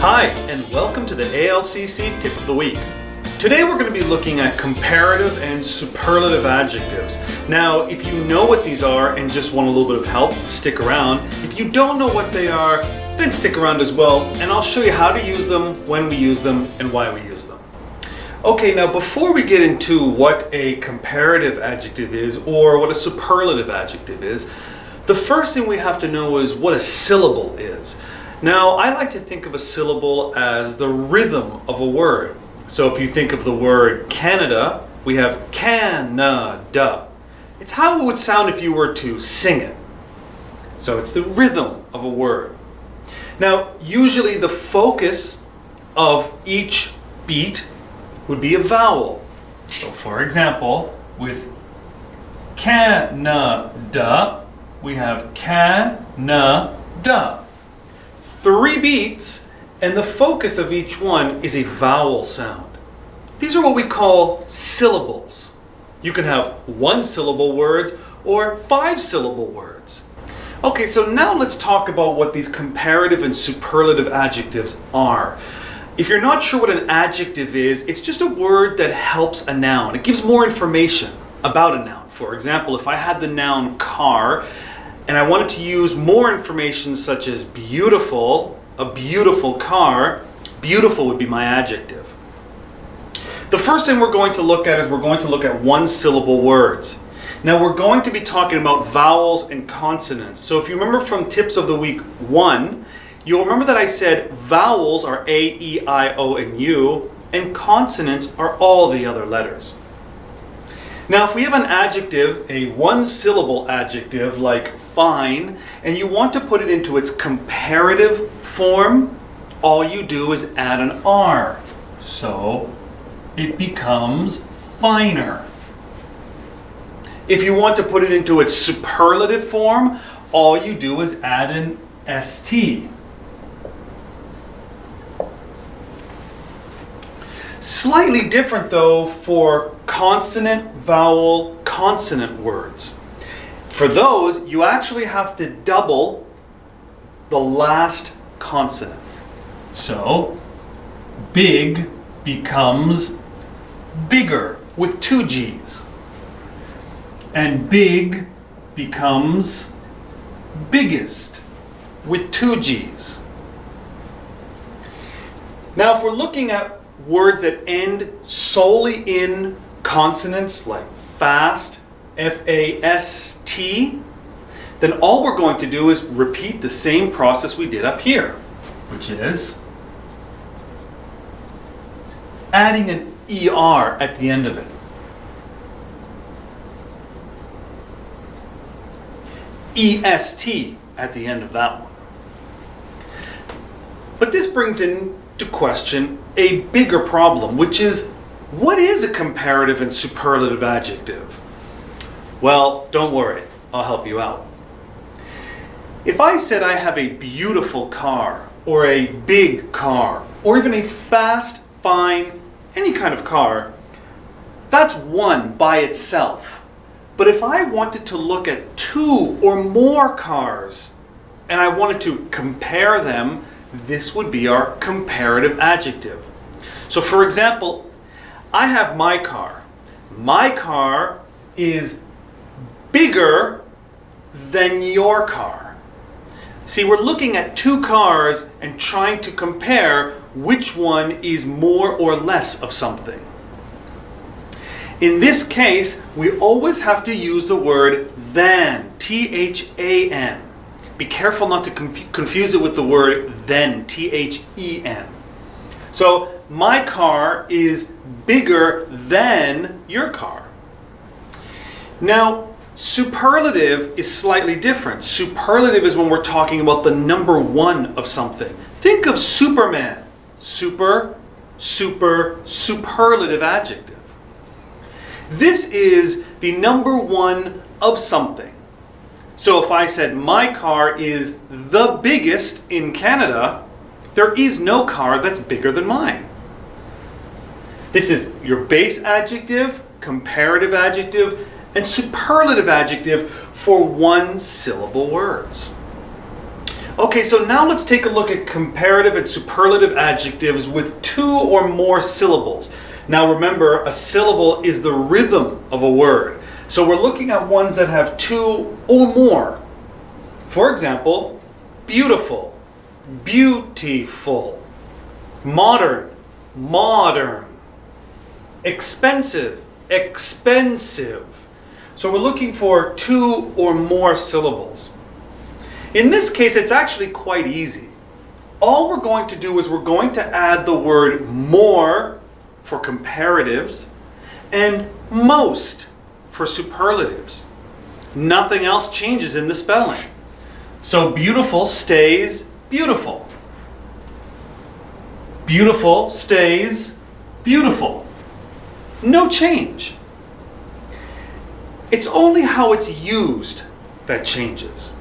Hi, and welcome to the ALCC Tip of the Week. Today we're going to be looking at comparative and superlative adjectives. Now, if you know what these are and just want a little bit of help, stick around. If you don't know what they are, then stick around as well, and I'll show you how to use them, when we use them, and why we use them. Okay, now before we get into what a comparative adjective is or what a superlative adjective is, the first thing we have to know is what a syllable is. Now, I like to think of a syllable as the rhythm of a word. So if you think of the word Canada, we have Canada. It's how it would sound if you were to sing it. So it's the rhythm of a word. Now, usually the focus of each beat would be a vowel. So for example, with Canada, we have Canada. 3 beats, and the focus of each one is a vowel sound. These are what we call syllables. You can have 1-syllable words or 5-syllable words. Okay, so now let's talk about what these comparative and superlative adjectives are. If you're not sure what an adjective is, it's just a word that helps a noun. It gives more information about a noun. For example, if I had the noun car, and I wanted to use more information such as beautiful, a beautiful car, beautiful would be my adjective. The first thing we're going to look at is we're going to look at 1-syllable words. Now we're going to be talking about vowels and consonants. So if you remember from Tips of the Week 1, you'll remember that I said vowels are A, E, I, O, and U, and consonants are all the other letters. Now if we have an adjective, a 1-syllable adjective like fine, and you want to put it into its comparative form, all you do is add an R. So it becomes finer. If you want to put it into its superlative form, all you do is add an ST. Slightly different though for consonant, vowel, consonant words. For those, you actually have to double the last consonant. So, big becomes bigger with 2 G's. And big becomes biggest with 2 G's. Now, if we're looking at words that end solely in consonants like fast, F-A-S-T, then all we're going to do is repeat the same process we did up here, which is adding an ER at the end of it. EST at the end of that one. But this brings into question a bigger problem, which is, what is a comparative and superlative adjective? Well, don't worry, I'll help you out. If I said I have a beautiful car, or a big car, or even a fast, fine, any kind of car, that's one by itself. But if I wanted to look at 2 or more cars, and I wanted to compare them, this would be our comparative adjective. So for example, I have my car. My car is bigger than your car. See, we're looking at 2 cars and trying to compare which one is more or less of something. In this case, we always have to use the word than, T-H-A-N. Be careful not to confuse it with the word then, T-H-E-N. So, my car is bigger than your car. Now, superlative is slightly different. Superlative is when we're talking about the number 1 of something. Think of Superman. Superlative adjective. This is the number 1 of something. So if I said my car is the biggest in Canada, there is no car that's bigger than mine. This is your base adjective, comparative adjective, and superlative adjective for 1-syllable words. Okay, so now let's take a look at comparative and superlative adjectives with 2 or more syllables. Now remember, a syllable is the rhythm of a word. So we're looking at ones that have 2 or more. For example, beautiful, beautiful, modern, modern, expensive, expensive. So we're looking for 2 or more syllables. In this case, it's actually quite easy. All we're going to do is we're going to add the word more for comparatives and most for superlatives. Nothing else changes in the spelling. So beautiful stays beautiful. Beautiful stays beautiful. No change. It's only how it's used that changes.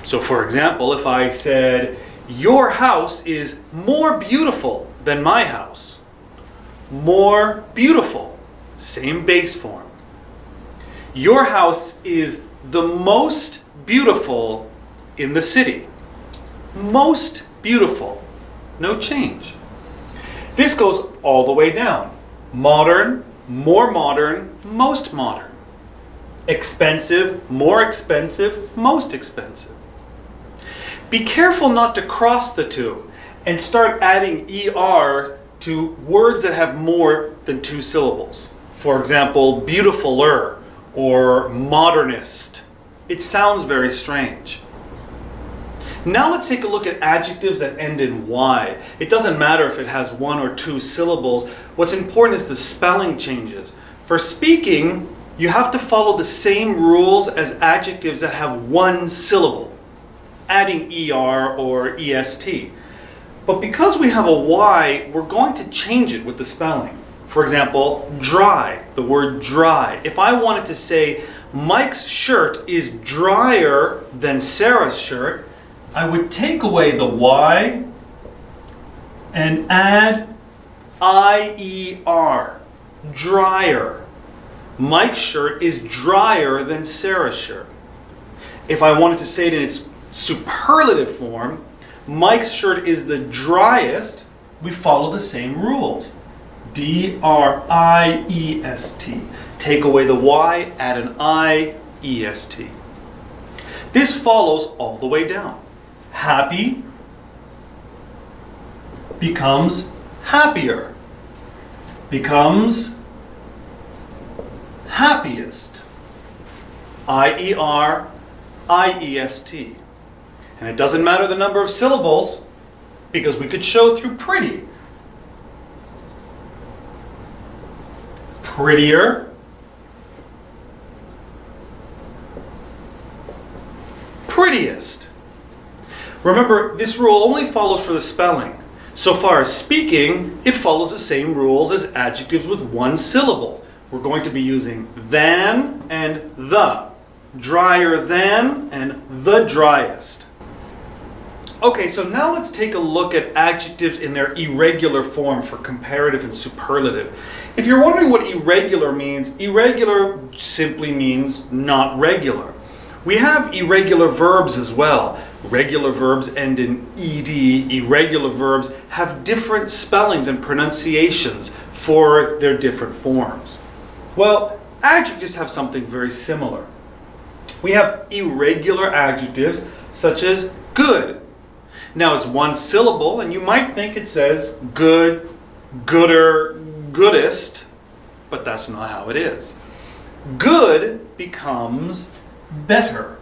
So for example, if I said, your house is more beautiful than my house. More beautiful, same base form. Your house is the most beautiful in the city. Most beautiful, no change. This goes all the way down. Modern, more modern, most modern. Expensive, more expensive, most expensive. Be careful not to cross the two and start adding ER to words that have more than 2 syllables. For example, beautifuler or modernist. It sounds very strange. Now let's take a look at adjectives that end in Y. It doesn't matter if it has 1 or 2 syllables. What's important is the spelling changes. For speaking, you have to follow the same rules as adjectives that have 1 syllable, adding ER or EST. But because we have a Y, we're going to change it with the spelling. For example, dry, the word dry. If I wanted to say Mike's shirt is drier than Sarah's shirt, I would take away the Y and add IER, drier. Mike's shirt is drier than Sarah's shirt. If I wanted to say it in its superlative form, Mike's shirt is the driest, we follow the same rules. D-R-I-E-S-T. Take away the Y, add an I-E-S-T. This follows all the way down. Happy becomes happier. Becomes happiest. I-E-R, I-E-S-T. And it doesn't matter the number of syllables because we could show through pretty. Prettier. Prettiest. Remember, this rule only follows for the spelling. So far as speaking, it follows the same rules as adjectives with 1 syllable. We're going to be using than and the. Drier than and the driest. Okay, so now let's take a look at adjectives in their irregular form for comparative and superlative. If you're wondering what irregular means, irregular simply means not regular. We have irregular verbs as well. Regular verbs end in ed. Irregular verbs have different spellings and pronunciations for their different forms. Well, adjectives have something very similar. We have irregular adjectives such as good. Now it's 1 syllable and you might think it says good, gooder, goodest, but that's not how it is. Good becomes better.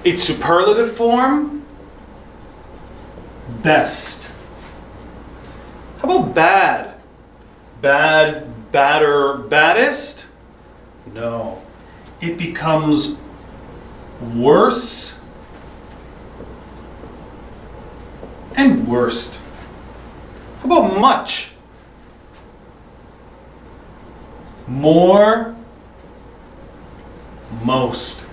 Its superlative form, best. How about bad? Bad, badder, baddest? No. It becomes worse and worst. How about much? More, most.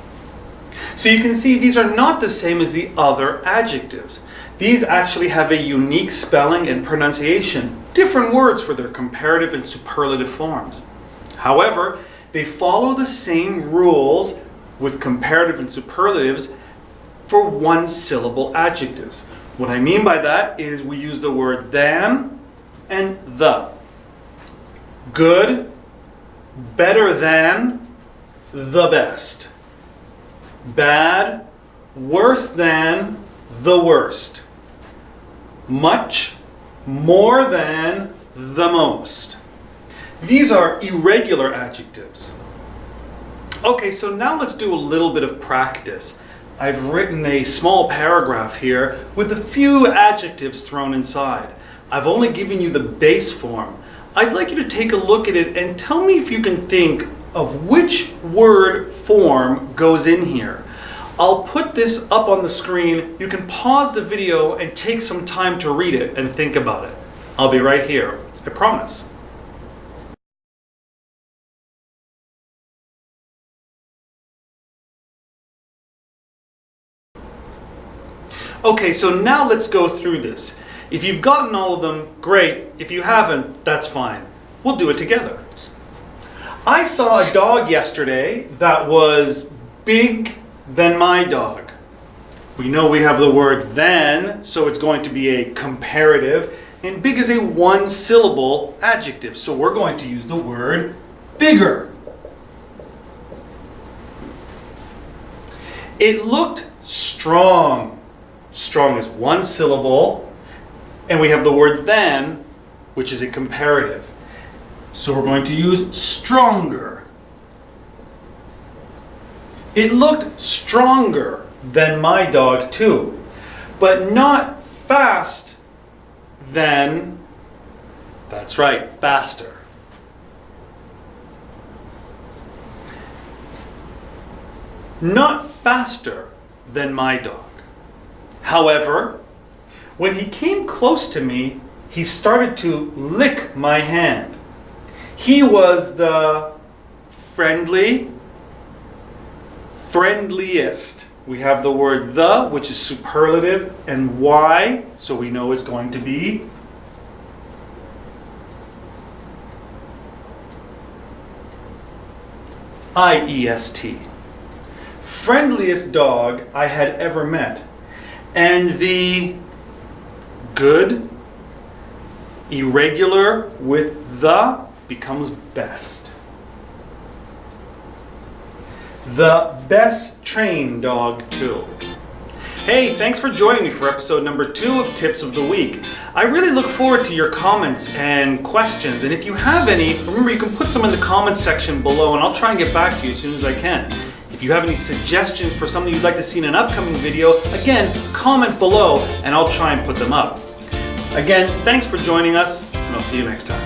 So you can see these are not the same as the other adjectives. These actually have a unique spelling and pronunciation, different words for their comparative and superlative forms. However, they follow the same rules with comparative and superlatives for one-syllable adjectives. What I mean by that is we use the word than and the. Good, better than, the best. Bad, worse than, the worst. Much, more than, the most. These are irregular adjectives. Okay, so now let's do a little bit of practice. I've written a small paragraph here with a few adjectives thrown inside. I've only given you the base form. I'd like you to take a look at it and tell me if you can think of which word form goes in here. I'll put this up on the screen. You can pause the video and take some time to read it and think about it. I'll be right here, I promise. Okay, so now let's go through this. If you've gotten all of them, great. If you haven't, that's fine. We'll do it together. I saw a dog yesterday that was big than my dog. We know we have the word than, so it's going to be a comparative, and big is a one-syllable adjective, so we're going to use the word bigger. It looked strong. Strong is one syllable, and we have the word than, which is a comparative. So we're going to use stronger. It looked stronger than my dog too, but not fast than, that's right, faster. Not faster than my dog. However, when he came close to me, he started to lick my hand. He was the friendliest. We have the word the, which is superlative, and why, so we know it's going to be IEST. Friendliest dog I had ever met. And the good, irregular with the becomes best. The best trained dog too. Hey, thanks for joining me for episode number 2 of Tips of the Week. I really look forward to your comments and questions, and if you have any, remember you can put some in the comments section below and I'll try and get back to you as soon as I can. If you have any suggestions for something you'd like to see in an upcoming video, again, comment below and I'll try and put them up. Again, thanks for joining us, and I'll see you next time.